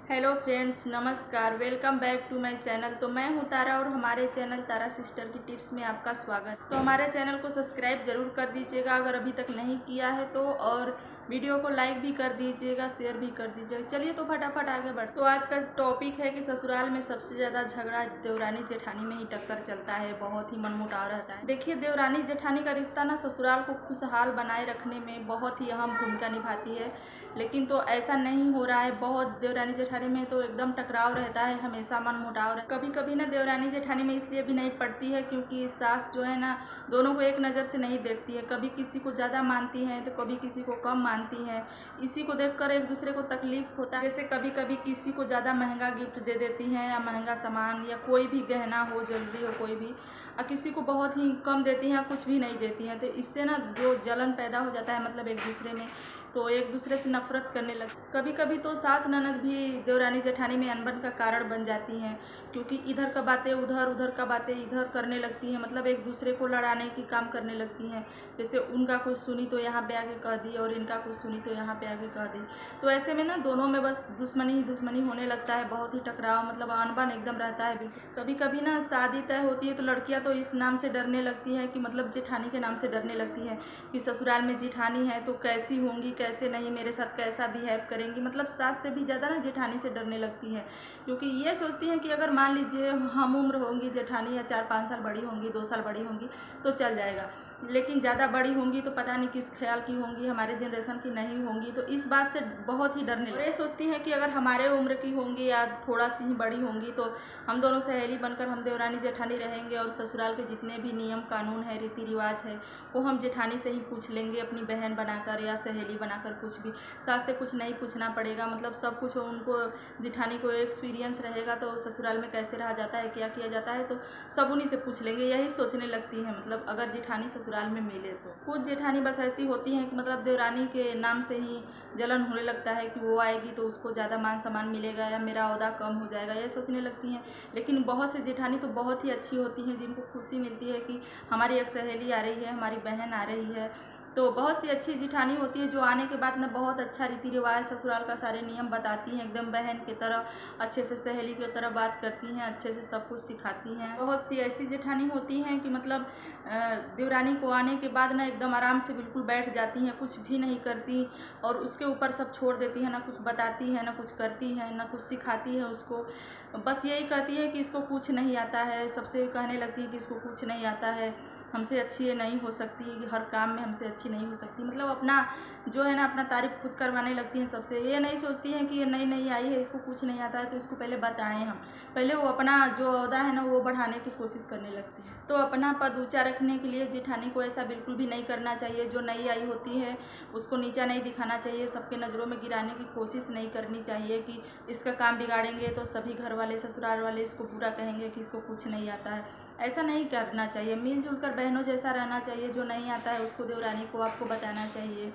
Hello friends, नमस्कार। Welcome back to my channel. तो मैं हूं तारा और हमारे चैनल तारा सिस्टर की टिप्स में आपका स्वागत। तो हमारे चैनल को सब्सक्राइब जरूर कर दीजिएगा अगर अभी तक नहीं किया है तो, और वीडियो को लाइक भी कर दीजिएगा, शेयर भी कर दीजिएगा। चलिए तो फटाफट आगे बढ़। तो आज का टॉपिक है कि ससुराल में सबसे ज़्यादा झगड़ा देवरानी जेठानी में ही टक्कर चलता है, बहुत ही मनमुटाव रहता है। देखिए, देवरानी जेठानी का रिश्ता ना ससुराल को खुशहाल बनाए रखने में बहुत ही अहम भूमिका निभाती है, लेकिन तो ऐसा नहीं हो रहा है। बहुत देवरानी जेठानी में तो एकदम टकराव रहता है, हमेशा मनमुटाव रहता है। कभी कभी ना देवरानी जेठानी में इसलिए भी नहीं पड़ती है क्योंकि सास जो है ना दोनों को एक नज़र से नहीं देखती है। कभी किसी को ज़्यादा मानती हैं तो कभी किसी को कम मानती हैं। इसी को देखकर एक दूसरे को तकलीफ होता है। जैसे कभी कभी किसी को ज़्यादा महंगा गिफ्ट दे देती हैं या महंगा सामान या कोई भी गहना हो, ज्वेलरी हो कोई भी, और किसी को बहुत ही कम देती हैं, कुछ भी नहीं देती हैं। तो इससे ना जो जलन पैदा हो जाता है, मतलब एक दूसरे में, तो एक दूसरे से नफरत करने लगती। कभी कभी तो सास ननद भी देवरानी जेठानी में अनबन का कारण बन जाती हैं, क्योंकि इधर का बातें उधर, उधर का बातें इधर करने लगती हैं। मतलब एक दूसरे को लड़ाने की काम करने लगती हैं। जैसे उनका कुछ सुनी तो यहाँ पे आके कह दी, और इनका कुछ सुनी तो यहाँ पे आके कह दी। तो ऐसे में ना दोनों में बस दुश्मनी ही दुश्मनी होने लगता है, बहुत ही टकराव, मतलब अनबन एकदम रहता है बिल्कुल। कभी कभी ना शादी तय होती है तो लड़कियां तो इस नाम से डरने लगती हैं कि, मतलब जेठानी के नाम से डरने लगती हैं कि ससुराल में जेठानी है तो कैसी होंगी, कैसे नहीं, मेरे साथ कैसा बिहेव करेंगी। मतलब सास से भी ज़्यादा ना जेठानी से डरने लगती है, क्योंकि ये सोचती हैं कि अगर मान लीजिए हम उम्र होंगी जेठानी, या 4-5 साल बड़ी होंगी, 2 साल बड़ी होंगी तो चल जाएगा, लेकिन ज़्यादा बड़ी होंगी तो पता नहीं किस ख्याल की होंगी, हमारे जनरेशन की नहीं होंगी। तो इस बात से बहुत ही डरने लगती है। ये सोचती हैं कि अगर हमारे उम्र की होंगी या थोड़ा सी ही बड़ी होंगी तो हम दोनों सहेली बनकर हम देवरानी जेठानी रहेंगे, और ससुराल के जितने भी नियम कानून है, रीति रिवाज है, वो हम जेठानी से ही पूछ लेंगे, अपनी बहन बनाकर या सहेली बनाकर। कुछ भी सास से कुछ नहीं पूछना पड़ेगा, मतलब सब कुछ उनको, जेठानी को एक्सपीरियंस रहेगा तो ससुराल में कैसे रहा जाता है, क्या किया जाता है, तो सब उन्हीं से पूछ लेंगे। यही सोचने लगती है, मतलब अगर जेठानी ससुराल में मिले तो। कुछ जेठानी बस ऐसी होती हैं कि मतलब देवरानी के नाम से ही जलन होने लगता है कि वो आएगी तो उसको ज़्यादा मान सम्मान मिलेगा या मेरा ओहदा कम हो जाएगा, ये सोचने लगती हैं। लेकिन बहुत से जेठानी तो बहुत ही अच्छी होती हैं, जिनको खुशी मिलती है कि हमारी एक सहेली आ रही है, हमारी बहन आ रही है। तो बहुत सी अच्छी जेठानी होती है जो आने के बाद ना बहुत अच्छा रीति रिवाज, ससुराल का सारे नियम बताती हैं, एकदम बहन की तरह, अच्छे से सहेली की तरह बात करती हैं, अच्छे से सब कुछ सिखाती हैं। बहुत सी ऐसी जेठानी होती हैं कि मतलब देवरानी को आने के बाद ना एकदम आराम से बिल्कुल बैठ जाती हैं, कुछ भी नहीं करती, और उसके ऊपर सब छोड़ देती हैं, ना कुछ बताती है, ना कुछ करती है, ना कुछ सिखाती है उसको। बस यही कहती है कि इसको कुछ नहीं आता है, सबसे कहने लगती है कि इसको कुछ नहीं आता है, हमसे अच्छी ये नहीं हो सकती, हर काम में हमसे अच्छी नहीं हो सकती। मतलब अपना जो है ना, अपना तारीफ खुद करवाने लगती हैं सबसे। ये नहीं सोचती हैं कि ये नई नई आई है, इसको कुछ नहीं आता है तो इसको पहले बताएं हम। पहले वो अपना जो ओहदा है ना वो बढ़ाने की कोशिश करने लगती है। तो अपना पद ऊंचा रखने के लिए जेठानी को ऐसा बिल्कुल भी नहीं करना चाहिए। जो नई आई होती है उसको नीचा नहीं दिखाना चाहिए, सबके नज़रों में गिराने की कोशिश नहीं करनी चाहिए कि इसका काम बिगाड़ेंगे तो सभी घर वाले, ससुराल वाले इसको बुरा कहेंगे कि इसको कुछ नहीं आता है। ऐसा नहीं करना चाहिए। मिलजुल कर बहनों जैसा रहना चाहिए। जो नहीं आता है उसको देवरानी को आपको बताना चाहिए।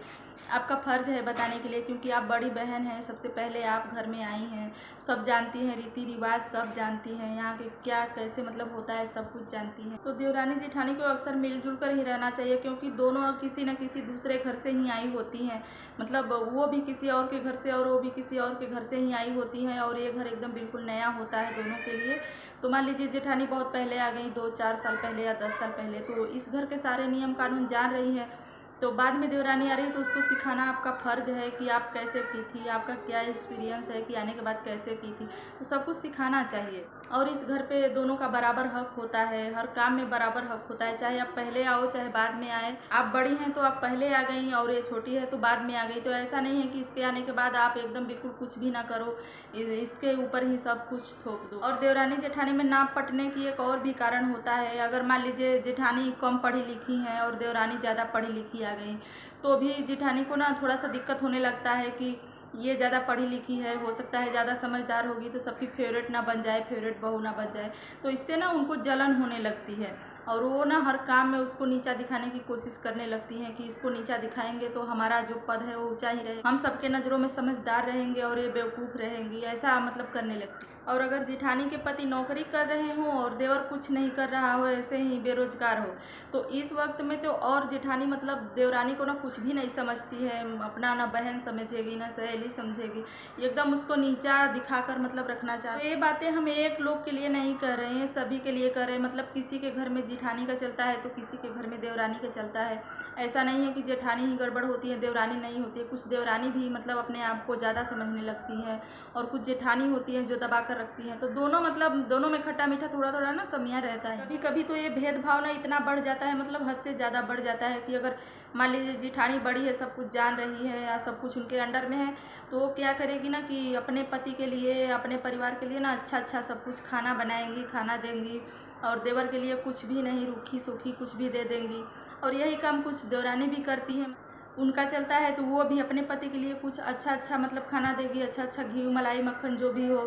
आपका फ़र्ज़ है बताने के लिए, क्योंकि आप बड़ी बहन हैं, सबसे पहले आप घर में आई हैं, सब जानती हैं, रीति रिवाज सब जानती हैं, यहाँ के क्या कैसे मतलब होता है सब कुछ जानती हैं। तो देवरानी जेठानी को अक्सर मिलजुल कर ही रहना चाहिए, क्योंकि दोनों किसी न किसी दूसरे घर से ही आई होती हैं। मतलब वो भी किसी और के घर से और वो भी किसी और के घर से ही आई होती हैं, और ये घर एकदम बिल्कुल नया होता है दोनों के लिए। तो मान लीजिए जेठानी बहुत पहले आ गई, 2-4 साल पहले या 10 साल पहले, तो इस घर के सारे नियम कानून जान रही है। तो बाद में देवरानी आ रही है तो उसको सिखाना आपका फ़र्ज़ है कि आप कैसे की थी, आपका क्या एक्सपीरियंस है कि आने के बाद कैसे की थी, तो सब कुछ सिखाना चाहिए। और इस घर पे दोनों का बराबर हक होता है, हर काम में बराबर हक होता है, चाहे आप पहले आओ चाहे बाद में आए। आप बड़ी हैं तो आप पहले आ गई और ये छोटी है तो बाद में आ गई। तो ऐसा नहीं है कि इसके आने के बाद आप एकदम बिल्कुल कुछ भी ना करो, इसके ऊपर ही सब कुछ थोप दो। और देवरानी जेठानी में नाप पटने की एक और भी कारण होता है। अगर मान लीजिए जेठानी कम पढ़ी लिखी हैं और देवरानी ज़्यादा पढ़ी लिखी आ गई, तो भी जेठानी को ना थोड़ा सा दिक्कत होने लगता है कि ये ज़्यादा पढ़ी लिखी है, हो सकता है ज़्यादा समझदार होगी तो सबकी फेवरेट ना बन जाए, फेवरेट बहू ना बन जाए। तो इससे ना उनको जलन होने लगती है, और वो ना हर काम में उसको नीचा दिखाने की कोशिश करने लगती हैं कि इसको नीचा दिखाएंगे तो हमारा जो पद है वो ऊंचा ही रहे, हम सबके नज़रों में समझदार रहेंगे और ये बेवकूफ़ रहेंगी, ऐसा मतलब करने लगती है। और अगर जेठानी के पति नौकरी कर रहे हों और देवर कुछ नहीं कर रहा हो, ऐसे ही बेरोजगार हो, तो इस वक्त में तो और जेठानी मतलब देवरानी को ना कुछ भी नहीं समझती है, अपना ना बहन समझेगी ना सहेली समझेगी, एकदम उसको नीचा दिखाकर मतलब रखना चाहती है। तो ये बातें हम एक लोग के लिए नहीं कर रहे हैं, सभी के लिए कर रहे हैं। मतलब किसी के घर में जेठानी का चलता है तो किसी के घर में देवरानी का चलता है। ऐसा नहीं है कि जेठानी ही गड़बड़ होती है, देवरानी नहीं होती है। कुछ देवरानी भी मतलब अपने आप को ज़्यादा समझने लगती हैं और कुछ जेठानी होती हैं जो दबा कर रखती हैं। तो दोनों मतलब दोनों में खट्टा मीठा थोड़ा थोड़ा ना कमियां रहता है। कभी कभी तो ये भेदभाव ना इतना बढ़ जाता है, मतलब हद से ज़्यादा बढ़ जाता है कि अगर मान लीजिए जेठानी बड़ी है, सब कुछ जान रही है या सब कुछ उनके अंडर में है, तो वो क्या करेगी ना कि अपने पति के लिए, अपने परिवार के लिए ना अच्छा अच्छा सब कुछ खाना बनाएंगी, खाना देंगी, और देवर के लिए कुछ भी नहीं, रूखी सूखी कुछ भी दे देंगी। और यही काम कुछ देवरानी भी करती हैं, उनका चलता है तो वो भी अपने पति के लिए कुछ अच्छा अच्छा मतलब खाना देगी, अच्छा अच्छा घी मलाई मक्खन जो भी हो,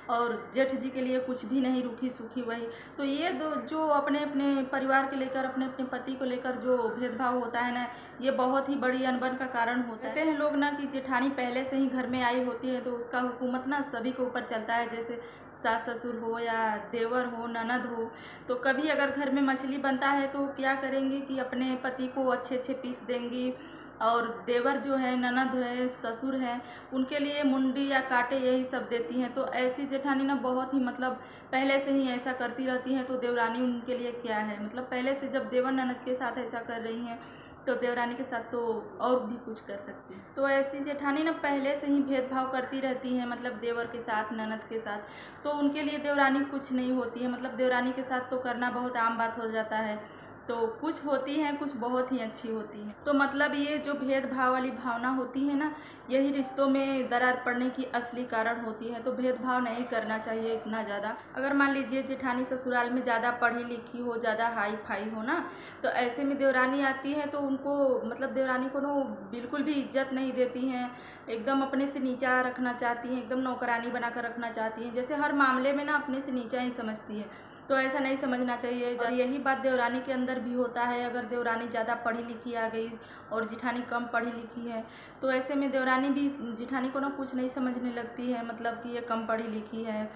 और जेठ जी के लिए कुछ भी नहीं, रूखी सूखी वही। तो ये दो जो अपने अपने परिवार के लेकर, अपने अपने पति को लेकर जो भेदभाव होता है ना, ये बहुत ही बड़ी अनबन का कारण होता है। कहते हैं लोग ना कि जेठानी पहले से ही घर में आई होती है तो उसका हुकूमत ना सभी के ऊपर चलता है, जैसे सास ससुर हो या देवर हो, ननद हो। तो कभी अगर घर में मछली बनता है तो क्या करेंगे कि अपने पति को अच्छे अच्छे पीस देंगी, और देवर जो है, ननद है, ससुर है, उनके लिए मुंडी या कांटे यही सब देती हैं। तो ऐसी जेठानी ना बहुत ही मतलब पहले से ही ऐसा करती रहती हैं, तो देवरानी उनके लिए क्या है। मतलब पहले से जब देवर ननद के साथ ऐसा कर रही हैं तो देवरानी के साथ तो और भी कुछ कर सकती है। तो ऐसी जेठानी ना पहले से ही भेदभाव करती रहती हैं, मतलब देवर के साथ, ननद के साथ, तो उनके लिए देवरानी कुछ नहीं होती है। मतलब देवरानी के साथ तो करना बहुत आम बात हो जाता है। तो कुछ होती हैं, कुछ बहुत ही अच्छी होती हैं। तो मतलब ये जो भेदभाव वाली भावना होती है ना, यही रिश्तों में दरार पड़ने की असली कारण होती है। तो भेदभाव नहीं करना चाहिए इतना ज़्यादा। अगर मान लीजिए जेठानी ससुराल में ज़्यादा पढ़ी लिखी हो, ज़्यादा हाई फाई हो ना, तो ऐसे में देवरानी आती है तो उनको मतलब देवरानी को ना बिल्कुल भी इज्जत नहीं देती हैं, एकदम अपने से नीचा रखना चाहती हैं, एकदम नौकरानी बनाकर रखना चाहती हैं, जैसे हर मामले में ना अपने से नीचा ही समझती है। तो ऐसा नहीं समझना चाहिए। और यही बात देवरानी के अंदर भी होता है। अगर देवरानी ज़्यादा पढ़ी लिखी आ गई और जेठानी कम पढ़ी लिखी है, तो ऐसे में देवरानी भी जेठानी को ना कुछ नहीं समझने लगती है, मतलब कि ये कम पढ़ी लिखी है,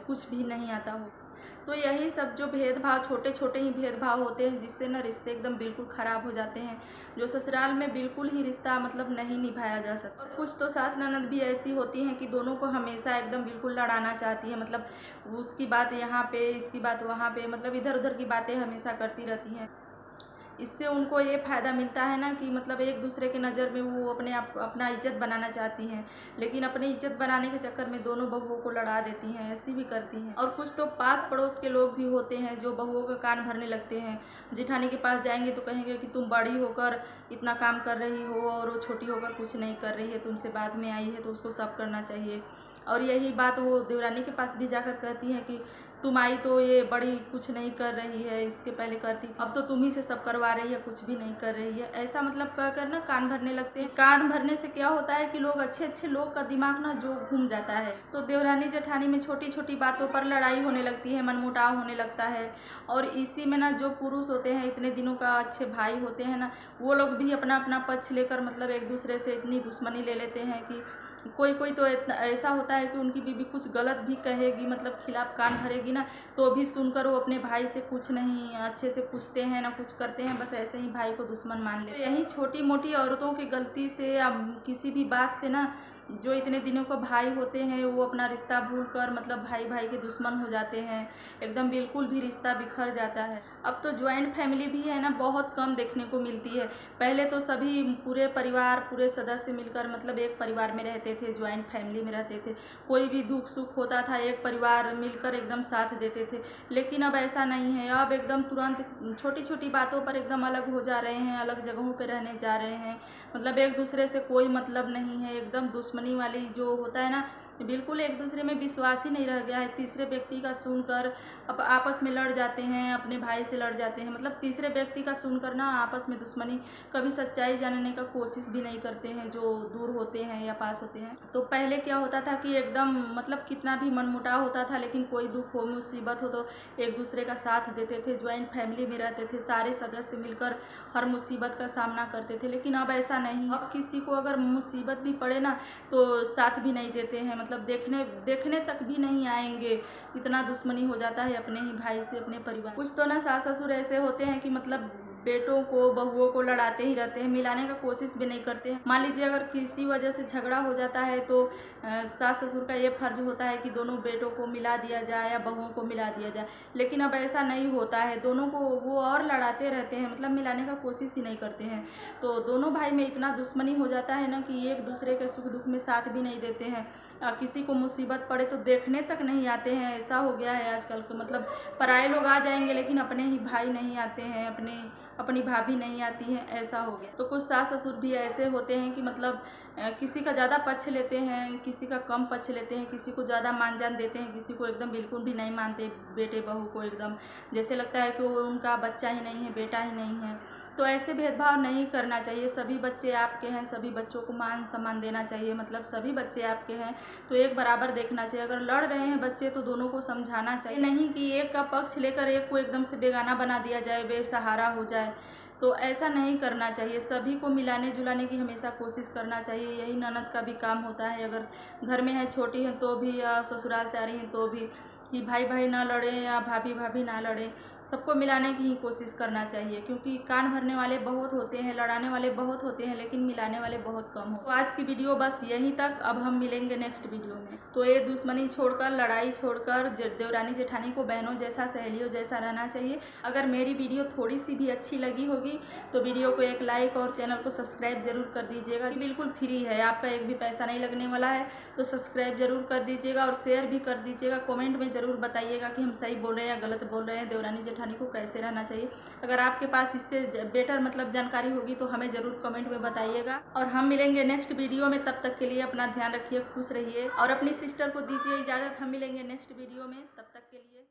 कुछ भी नहीं आता हो। तो यही सब जो भेदभाव, छोटे छोटे ही भेदभाव होते हैं, जिससे ना रिश्ते एकदम बिल्कुल ख़राब हो जाते हैं, जो ससुराल में बिल्कुल ही रिश्ता मतलब नहीं निभाया जा सकता। और कुछ तो सास ननद भी ऐसी होती हैं कि दोनों को हमेशा एकदम बिल्कुल लड़ाना चाहती है, मतलब उसकी बात यहाँ पे, इसकी बात वहाँ पे, मतलब इधर उधर की बातें हमेशा करती रहती हैं। इससे उनको ये फ़ायदा मिलता है ना कि मतलब एक दूसरे के नज़र में वो अपने आप अपना इज्जत बनाना चाहती हैं, लेकिन अपनी इज्जत बनाने के चक्कर में दोनों बहुओं को लड़ा देती हैं, ऐसी भी करती हैं। और कुछ तो पास पड़ोस के लोग भी होते हैं जो बहुओं का कान भरने लगते हैं। जेठानी के पास जाएंगे तो कहेंगे कि तुम बड़ी होकर इतना काम कर रही हो और वो छोटी होकर कुछ नहीं कर रही है, तुमसे बाद में आई है तो उसको सब करना चाहिए। और यही बात वो देवरानी के पास भी जाकर कहती हैं कि तुम आई तो ये बड़ी कुछ नहीं कर रही है, इसके पहले करती थी, अब तो तुम ही से सब करवा रही है, कुछ भी नहीं कर रही है। ऐसा मतलब कहकर ना कान भरने लगते हैं। कान भरने से क्या होता है कि लोग, अच्छे अच्छे लोग का दिमाग ना जो घूम जाता है। तो देवरानी जेठानी में छोटी छोटी बातों पर लड़ाई होने लगती है, मनमुटाव होने लगता है। और इसी में ना जो पुरुष होते हैं, इतने दिनों का अच्छे भाई होते हैं ना, वो लोग भी अपना अपना पक्ष लेकर मतलब एक दूसरे से इतनी दुश्मनी ले लेते हैं कि कोई कोई तो ऐसा होता है कि उनकी बीवी कुछ गलत भी कहेगी, मतलब खिलाफ कान भरेगी ना, तो भी सुनकर वो अपने भाई से कुछ नहीं अच्छे से पूछते हैं ना कुछ करते हैं, बस ऐसे ही भाई को दुश्मन मान लेते हैं। यही छोटी मोटी औरतों की गलती से या किसी भी बात से ना जो इतने दिनों को भाई होते हैं वो अपना रिश्ता भूल कर मतलब भाई भाई के दुश्मन हो जाते हैं, एकदम बिल्कुल भी रिश्ता बिखर जाता है। अब तो ज्वाइंट फैमिली भी है ना, बहुत कम देखने को मिलती है। पहले तो सभी पूरे परिवार, पूरे सदस्य मिलकर मतलब एक परिवार में रहते थे, ज्वाइंट फैमिली में रहते थे। कोई भी दुख सुख होता था एक परिवार मिलकर एकदम साथ देते थे। लेकिन अब ऐसा नहीं है, अब एकदम तुरंत छोटी छोटी बातों पर एकदम अलग हो जा रहे हैं, अलग जगहों पर रहने जा रहे हैं, मतलब एक दूसरे से कोई मतलब नहीं है। एकदम दुश्मनी वाली जो होता है ना, बिल्कुल एक दूसरे में विश्वास ही नहीं रह गया है। तीसरे व्यक्ति का सुनकर अब आपस में लड़ जाते हैं, अपने भाई से लड़ जाते हैं, मतलब तीसरे व्यक्ति का सुनकर ना आपस में दुश्मनी, कभी सच्चाई जानने का कोशिश भी नहीं करते हैं जो दूर होते हैं या पास होते हैं। तो पहले क्या होता था कि एकदम मतलब कितना भी मनमुटाव होता था, लेकिन कोई दुख हो मुसीबत हो तो एक दूसरे का साथ देते थे, ज्वाइंट फैमिली में रहते थे, सारे सदस्य मिलकर हर मुसीबत का सामना करते थे। लेकिन अब ऐसा नहीं, अब किसी को अगर मुसीबत भी पड़े ना तो साथ भी नहीं देते हैं, मतलब देखने तक भी नहीं आएंगे। इतना दुश्मनी हो जाता है अपने ही भाई से, अपने परिवार। कुछ तो ना सास ससुर ऐसे होते हैं कि मतलब बेटों को बहुओं को लड़ाते ही रहते हैं, मिलाने का कोशिश भी नहीं करते हैं। मान लीजिए अगर किसी वजह से झगड़ा हो जाता है तो सास ससुर का ये फर्ज होता है कि दोनों बेटों को मिला दिया जाए या बहुओं को मिला दिया जाए, लेकिन अब ऐसा नहीं होता है। दोनों को वो और लड़ाते रहते हैं, मतलब मिलाने का कोशिश ही नहीं करते हैं। तो दोनों भाई में इतना दुश्मनी हो जाता है ना कि एक दूसरे के सुख दुख में साथ भी नहीं देते हैं। किसी को मुसीबत पड़े तो देखने तक नहीं आते हैं। ऐसा हो गया है आजकल तो, मतलब पराए लोग आ जाएंगे लेकिन अपने ही भाई नहीं आते हैं, अपनी भाभी नहीं आती हैं, ऐसा हो गया। तो कुछ सास ससुर भी ऐसे होते हैं कि मतलब किसी का ज़्यादा पक्ष लेते हैं, किसी का कम पक्ष लेते हैं, किसी को ज़्यादा मान जान देते हैं, किसी को एकदम बिल्कुल भी नहीं मानते। बेटे बहू को एकदम जैसे लगता है कि वो उनका बच्चा ही नहीं है, बेटा ही नहीं है। तो ऐसे भेदभाव नहीं करना चाहिए। सभी बच्चे आपके हैं, सभी बच्चों को मान सम्मान देना चाहिए। मतलब सभी बच्चे आपके हैं तो एक बराबर देखना चाहिए। अगर लड़ रहे हैं बच्चे तो दोनों को समझाना चाहिए, नहीं कि एक का पक्ष लेकर एक को एकदम से बेगाना बना दिया जाए, बेसहारा हो जाए। तो ऐसा नहीं करना चाहिए। सभी को मिलाने जुलाने की हमेशा कोशिश करना चाहिए। यही ननद का भी काम होता है। अगर घर में है, छोटी हैं तो भी, या ससुराल से आ रही हैं तो भी, कि भाई भाई ना लड़े या भाभी भाभी ना लड़े, सबको मिलाने की ही कोशिश करना चाहिए। क्योंकि कान भरने वाले बहुत होते हैं, लड़ाने वाले बहुत होते हैं, लेकिन मिलाने वाले बहुत कम हो। तो आज की वीडियो बस यहीं तक। अब हम मिलेंगे नेक्स्ट वीडियो में। तो ये दुश्मनी छोड़कर, लड़ाई छोड़कर देवरानी जेठानी को बहनों जैसा, सहेलियों जैसा रहना चाहिए। अगर मेरी वीडियो थोड़ी सी भी अच्छी लगी होगी तो वीडियो को एक लाइक और चैनल को सब्सक्राइब जरूर कर दीजिएगा। बिल्कुल फ्री है, आपका एक भी पैसा नहीं लगने वाला है। तो सब्सक्राइब जरूर कर दीजिएगा और शेयर भी कर दीजिएगा। कमेंट में ज़रूर बताइएगा कि हम सही बोल रहे हैं या गलत बोल रहे हैं, देवरानी जेठानी को कैसे रहना चाहिए। अगर आपके पास इससे बेटर मतलब जानकारी होगी तो हमें ज़रूर कमेंट में बताइएगा। और हम मिलेंगे नेक्स्ट वीडियो में। तब तक के लिए अपना ध्यान रखिए, खुश रहिए और अपनी सिस्टर को दीजिए इजाज़त। हम मिलेंगे नेक्स्ट वीडियो में, तब तक के लिए।